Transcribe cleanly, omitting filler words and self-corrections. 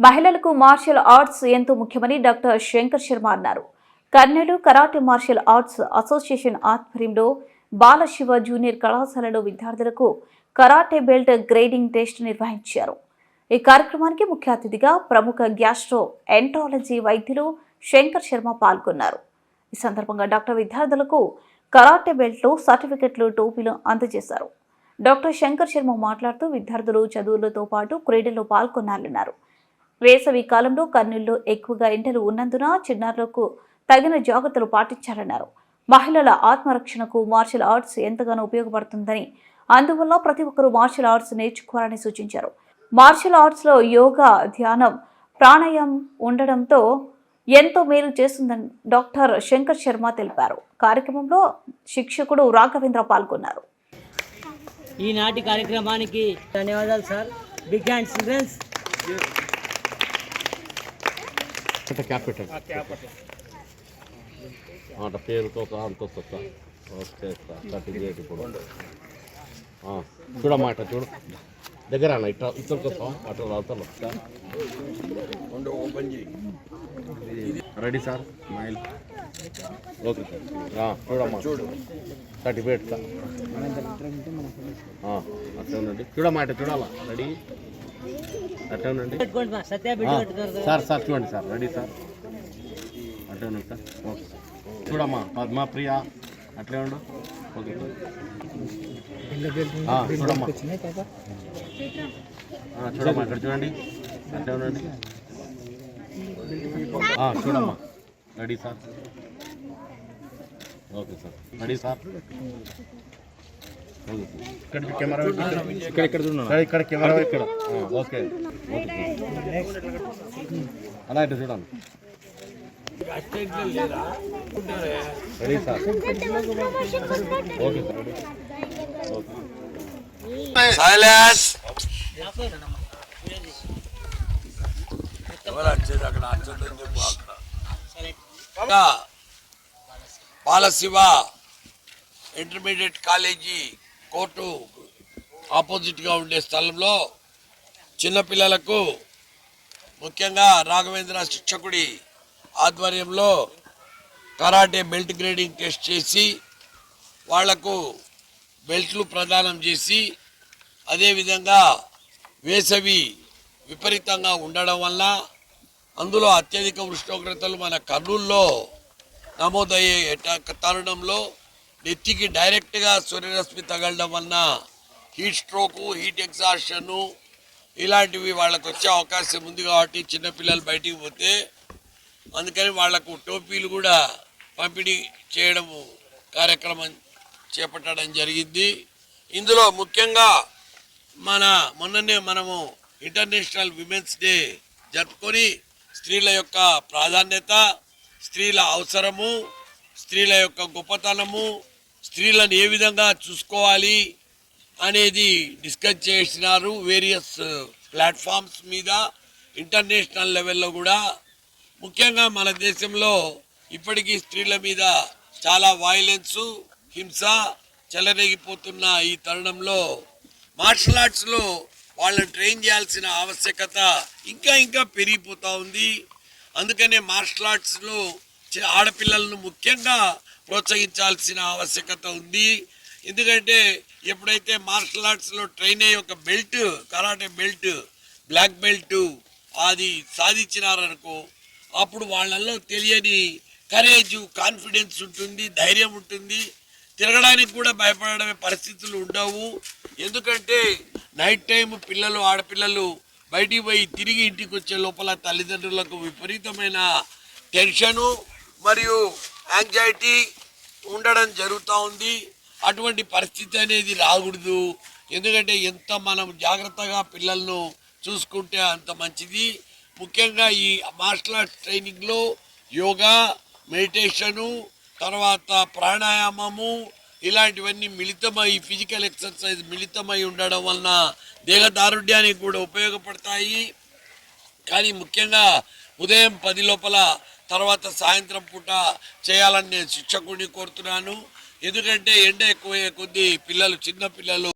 మహిళలకు martial arts ఎంతో ముఖ్యమని డాక్టర్ శంకర్ శర్మ అన్నారు. Kurnool karate martial arts association ఆధ్వర్యంలో బాలశివ జూనియర్ కళాశాలలో విద్యార్థులకు కరాటే బెల్ట్ గ్రేడింగ్ టెస్ట్ నిర్వహించారు. ఈ కార్యక్రమానికి ముఖ్య అతిథిగా ప్రముఖ గ్యాస్ట్రో ఎంట్రాలజీ వైద్యులు శంకర్ శర్మ పాల్గొన్నారు. ఈ సందర్భంగా డాక్టర్ విద్యార్థులకు కరాటే బెల్ట్లు, సర్టిఫికెట్లు, టోపీలు అందజేశారు. డాక్టర్ శంకర్ శర్మ మాట్లాడుతూ విద్యార్థులు చదువులతో పాటు క్రీడల్లో పాల్గొనాలన్నారు. వేసవి కాలంలో కర్నూలులో ఎక్కువగా ఎండలు ఉన్నందున చిన్నారులకు తగిన జాగ్రత్తలు పాటించాలన్నారు. మహిళల ఆత్మరక్షణకు మార్షల్ ఆర్ట్స్ ఎంతగానో ఉపయోగపడుతుందని, అందువల్ల ప్రతి ఒక్కరూ మార్షల్ ఆర్ట్స్ నేర్చుకోవాలని సూచించారు. మార్షల్ ఆర్ట్స్లో యోగా, ధ్యానం, ప్రాణాయామం ఉండడంతో ఎంతో మేలు చేస్తుందని డాక్టర్ శంకర్ శర్మ తెలిపారు. కార్యక్రమంలో శిక్షకుడు రాఘవేంద్ర పాల్గొన్నారు. ఈనాటి కార్యక్రమానికి ధన్యవాదాలు సార్. Big hand children's. పేరుతో అంతొస్తా చూడమ్మా, ఇట్లా చూడు దగ్గర అన్న ఇట్లా ఇతరుకొస్తాం అట్లా రావుతాను. Ready sir, smile. Okay sir, చూడమ్మా, చూడు సర్టిఫికేట్ సార్ అట్లా ఉండండి. చూడమ్మా, ఇట్లా చూడాలా. రెడీ అట్లా ఉండండి సార్. సార్ చూడండి సార్, రెడీ సార్, అట్లా ఉండండి సార్. ఓకే చూడమ్మా, పద్మా ప్రియా అట్లే ఉండు. ఓకే చూడమ్మా, చూడమ్మా ఇక్కడ చూడండి, అట్లే ఉండండి. చూడమ్మా, ready sir. Okay sir, ready sir. ఇక్కడ కెమెరా ఇక్కడ ఇక్కడ కెమెరా ఇక్కడ. ఓకే అలా ఇటు చూడండి. Ready sir. Okay sir, silence. Balasiva intermediate college court ఆపోజిట్గా ఉండే స్థలంలో చిన్నపిల్లలకు ముఖ్యంగా రాఘవేంద్ర శిక్షకుడి ఆధ్వర్యంలో కరాటే బెల్ట్ గ్రేడింగ్ టెస్ట్ చేసి వాళ్లకు బెల్ట్లు ప్రదానం చేసి, అదేవిధంగా వేసవి విపరీతంగా ఉండడం వల్ల అందులో అత్యధిక ఉష్ణోగ్రతలు మన కర్నూలులో నమోదయ్యే తరుణంలో నెత్తికి డైరెక్ట్గా సూర్యరశ్మి తగలడం వలన హీట్ స్ట్రోకు, హీట్ ఎగ్జాస్షను ఇలాంటివి వాళ్ళకు వచ్చే అవకాశం ఉంది. కాబట్టి చిన్నపిల్లలు బయటికి పోతే అందుకని వాళ్లకు టోపీలు కూడా పంపిణీ చేయడం కార్యక్రమం చేపట్టడం జరిగింది. ఇందులో ముఖ్యంగా మొన్ననే మనము ఇంటర్నేషనల్ విమెన్స్ డే జరుపుకొని స్త్రీల యొక్క ప్రాధాన్యత, స్త్రీల అవసరము, స్త్రీల యొక్క గొప్పతనము, స్త్రీలను ఏ విధంగా చూసుకోవాలి అనేది డిస్కస్ చేసినారు. వేరియస్ ప్లాట్ఫామ్స్ మీద ఇంటర్నేషనల్ లెవెల్లో కూడా. ముఖ్యంగా మన దేశంలో ఇప్పటికీ స్త్రీల మీద చాలా వైలెన్సు, హింస చెలరేగిపోతున్న ఈ తరుణంలో మార్షల్ ఆర్ట్స్లో వాళ్ళని ట్రైన్ చేయాల్సిన ఆవశ్యకత ఇంకా పెరిగిపోతూ ఉంది. అందుకనే మార్షల్ ఆర్ట్స్లో ఆడపిల్లలను ముఖ్యంగా ప్రోత్సహించాల్సిన ఆవశ్యకత ఉంది. ఎందుకంటే ఎప్పుడైతే మార్షల్ ఆర్ట్స్లో ట్రైన్ అయ్యే ఒక belt, karate belt, black belt అది సాధించినారనుకో, అప్పుడు వాళ్ళల్లో తెలియని కరేజ్, కాన్ఫిడెన్స్ ఉంటుంది, ధైర్యం ఉంటుంది. తిరగడానికి కూడా భయపడమే పరిస్థితులు ఉండవు. ఎందుకంటే నైట్ టైం పిల్లలు, ఆడపిల్లలు బయటికి పోయి తిరిగి ఇంటికి వచ్చే లోపల తల్లిదండ్రులకు విపరీతమైన టెన్షను మరియు యాంగ్జైటీ ఉండడం జరుగుతూ ఉంది. అటువంటి పరిస్థితి అనేది రాకూడదు. ఎందుకంటే ఎంత మనం జాగ్రత్తగా పిల్లలను చూసుకుంటే అంత మంచిది. ముఖ్యంగా ఈ మార్షల్ ఆర్ట్స్ ట్రైనింగ్లో యోగా, మెడిటేషను, తర్వాత ప్రాణాయామము ఇలాంటివన్నీ మిళితమై, ఫిజికల్ ఎక్సర్సైజ్ మిళితమై ఉండడం వలన దేహదారుఢ్యానికి కూడా ఉపయోగపడతాయి. కానీ ముఖ్యంగా ఉదయం 10 లోపల, తర్వాత సాయంత్రం పూట చేయాలని నేను శిక్షకుడిని కోరుతున్నాను. ఎందుకంటే ఎండ ఎక్కువయ్యే కొద్దీ చిన్న పిల్లలు